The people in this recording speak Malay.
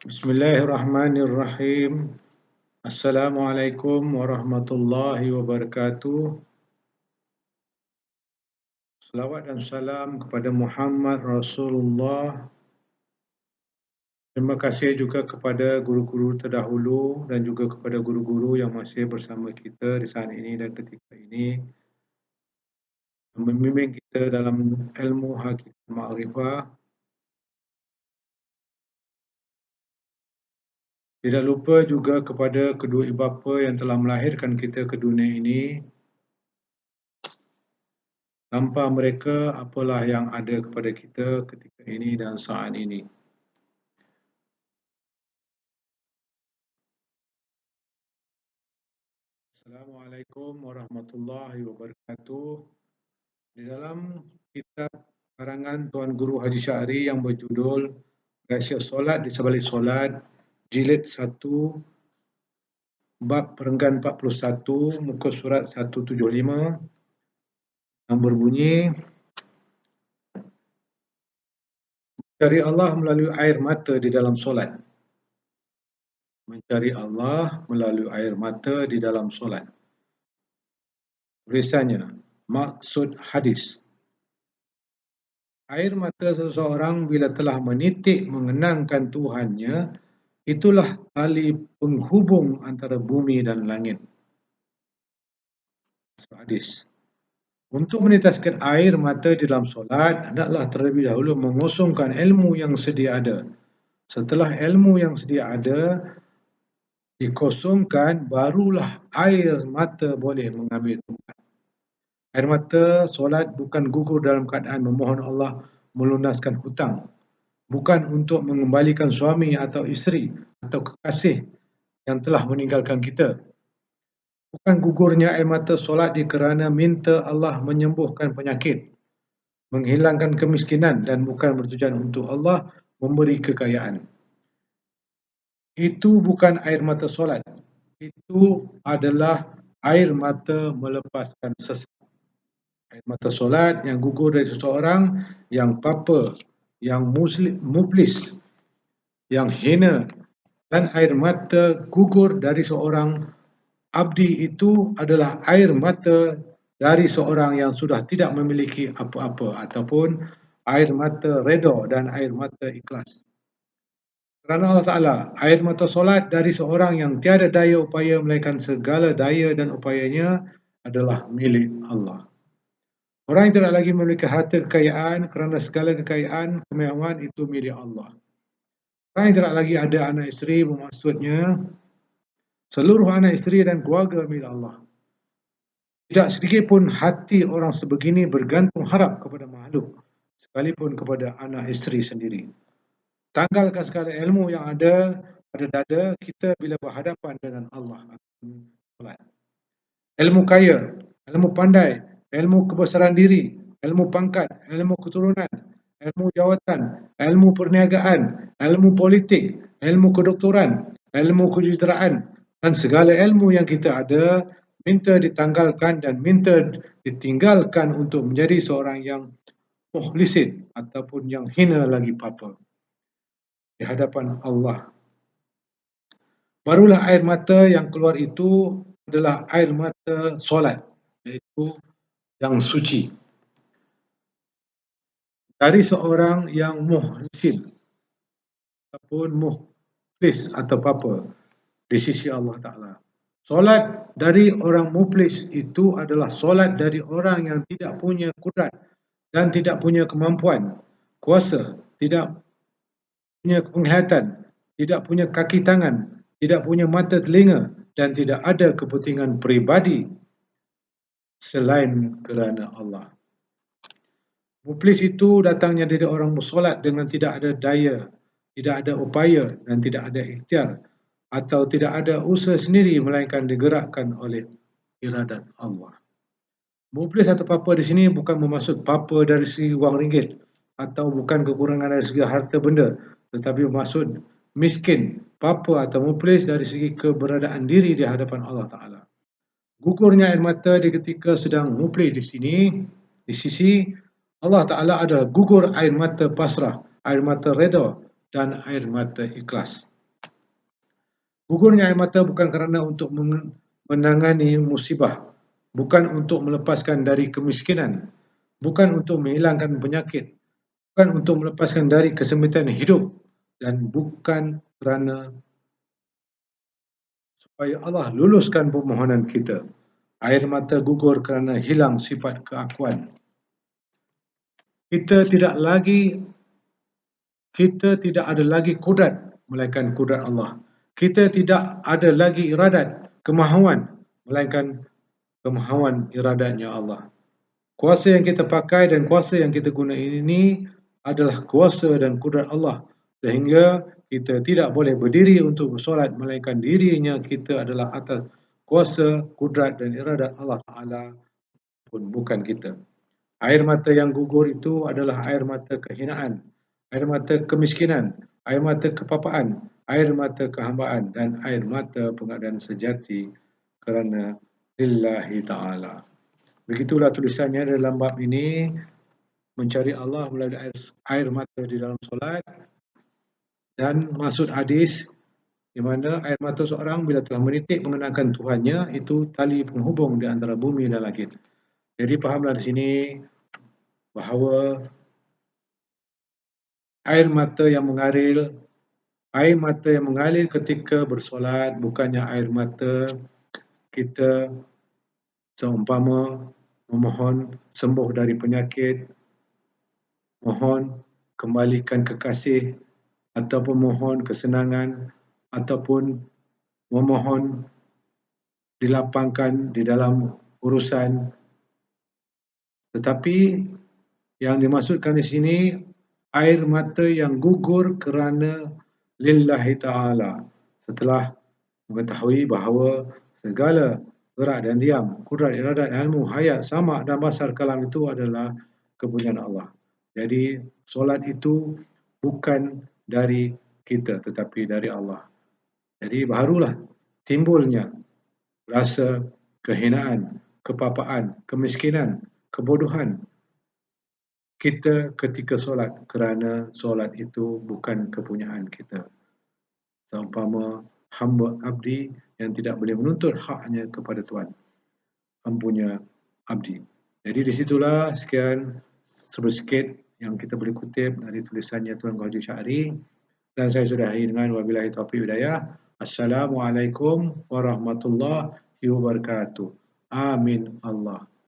Bismillahirrahmanirrahim. Assalamualaikum warahmatullahi wabarakatuh. Selawat dan salam kepada Muhammad Rasulullah. Terima kasih juga kepada guru-guru terdahulu dan juga kepada guru-guru yang masih bersama kita di saat ini dan ketika ini, membimbing kita dalam ilmu hakikat ma'rifah. Tidak lupa juga kepada kedua ibu bapa yang telah melahirkan kita ke dunia ini. Tanpa mereka, apalah yang ada kepada kita ketika ini dan saat ini. Assalamualaikum warahmatullahi wabarakatuh. Di dalam kitab karangan Tuan Guru Haji Syahri yang berjudul Rahsia Solat di Sebalik Solat, Jilid 1, Bab Perenggan 41, muka surat 175, yang berbunyi, mencari Allah melalui air mata di dalam solat. Mencari Allah melalui air mata di dalam solat. Tulisannya, maksud hadis. Air mata seseorang bila telah menitik mengenangkan Tuhannya, itulah tali penghubung antara bumi dan langit. Hadis. Untuk menitaskan air mata di dalam solat, hendaklah terlebih dahulu mengosongkan ilmu yang sedia ada. Setelah ilmu yang sedia ada dikosongkan, barulah air mata boleh mengambil tempat. Air mata solat bukan gugur dalam keadaan memohon Allah melunaskan hutang. Bukan untuk mengembalikan suami atau isteri atau kekasih yang telah meninggalkan kita. Bukan gugurnya air mata solat kerana minta Allah menyembuhkan penyakit, menghilangkan kemiskinan, dan bukan bertujuan untuk Allah memberi kekayaan. Itu bukan air mata solat. Itu adalah air mata melepaskan sesak. Air mata solat yang gugur dari seseorang yang papa, yang muflis, yang hina, dan air mata gugur dari seorang abdi itu adalah air mata dari seorang yang sudah tidak memiliki apa-apa, ataupun air mata redha dan air mata ikhlas. Kerana Allah Ta'ala, air mata solat dari seorang yang tiada daya upaya melainkan segala daya dan upayanya adalah milik Allah. Orang yang tidak lagi memiliki harta kekayaan kerana segala kekayaan, kemewahan itu milik Allah. Orang yang tidak lagi ada anak isteri, bermaksudnya seluruh anak isteri dan keluarga milik Allah. Tidak sedikit pun hati orang sebegini bergantung harap kepada makhluk, sekalipun kepada anak isteri sendiri. Tanggalkan segala ilmu yang ada pada dada kita bila berhadapan dengan Allah. Ilmu kaya, ilmu pandai, ilmu kebesaran diri, ilmu pangkat, ilmu keturunan, ilmu jawatan, ilmu perniagaan, ilmu politik, ilmu kedoktoran, ilmu kejuruteraan, dan segala ilmu yang kita ada, minta ditanggalkan dan minta ditinggalkan untuk menjadi seorang yang mukhlisin ataupun yang hina lagi papa di hadapan Allah. Barulah air mata yang keluar itu adalah air mata solat, iaitu yang suci. Dari seorang yang muhsin ataupun mukhlis atau apa di sisi Allah Ta'ala. Solat dari orang muflis itu adalah solat dari orang yang tidak punya kudrat dan tidak punya kemampuan, kuasa, tidak punya penglihatan, tidak punya kaki tangan, tidak punya mata telinga, dan tidak ada kepentingan peribadi selain kerana Allah. Muflis itu datangnya dari orang bersolat dengan tidak ada daya, tidak ada upaya, dan tidak ada ikhtiar, atau tidak ada usaha sendiri melainkan digerakkan oleh iradat Allah. Muflis atau papa di sini bukan bermaksud papa dari segi wang ringgit atau bukan kekurangan dari segi harta benda, tetapi bermaksud miskin, papa atau muflis dari segi keberadaan diri di hadapan Allah Ta'ala. Gugurnya air mata di ketika sedang muflis di sini, di sisi Allah Ta'ala adalah gugur air mata pasrah, air mata redha, dan air mata ikhlas. Gugurnya air mata bukan kerana untuk menangani musibah, bukan untuk melepaskan dari kemiskinan, bukan untuk menghilangkan penyakit, bukan untuk melepaskan dari kesempitan hidup, dan bukan kerana supaya Allah luluskan permohonan kita. Air mata gugur kerana hilang sifat keakuan. Kita tidak ada lagi kudrat melainkan kudrat Allah. Kita tidak ada lagi iradat, kemahuan melainkan kemahuan iradatnya Allah. Kuasa yang kita pakai dan kuasa yang kita guna ini adalah kuasa dan kudrat Allah, sehingga kita tidak boleh berdiri untuk bersolat melainkan dirinya kita adalah atas kuasa, kudrat dan iradat Allah Ta'ala, pun bukan kita. Air mata yang gugur itu adalah air mata kehinaan, air mata kemiskinan, air mata kepapaan, air mata kehambaan, dan air mata pengadaan sejati kerana lillahi ta'ala. Begitulah tulisannya dalam bab ini, mencari Allah melalui air mata di dalam solat, dan maksud hadis di mana air mata seorang bila telah menitik mengenangkan Tuhannya, itu tali penghubung di antara bumi dan langit. Jadi fahamlah di sini bahawa air mata yang mengalir ketika bersolat bukannya air mata kita seumpama memohon sembuh dari penyakit, mohon kembalikan kekasih, ataupun mohon kesenangan, ataupun memohon dilapangkan di dalam urusan. Tetapi yang dimaksudkan di sini air mata yang gugur kerana lillahi ta'ala, setelah mengetahui bahawa segala gerak dan diam, kudrat, iradat, ilmu, hayat, sama' dan basar, kalam itu adalah kepunyaan Allah. Jadi solat itu bukan dari kita tetapi dari Allah. Jadi barulah timbulnya rasa kehinaan, kepapaan, kemiskinan, kebodohan kita ketika solat, kerana solat itu bukan kepunyaan kita. Seumpama hamba abdi yang tidak boleh menuntut haknya kepada Tuhan, hampunya abdi. Jadi di situlah sekian sedikit yang kita boleh kutip dari tulisannya Tuan Haji Syahri, dan saya sudahi dengan wabillahi taufiq hidayah. Assalamualaikum warahmatullahi wabarakatuh. Amin Allah.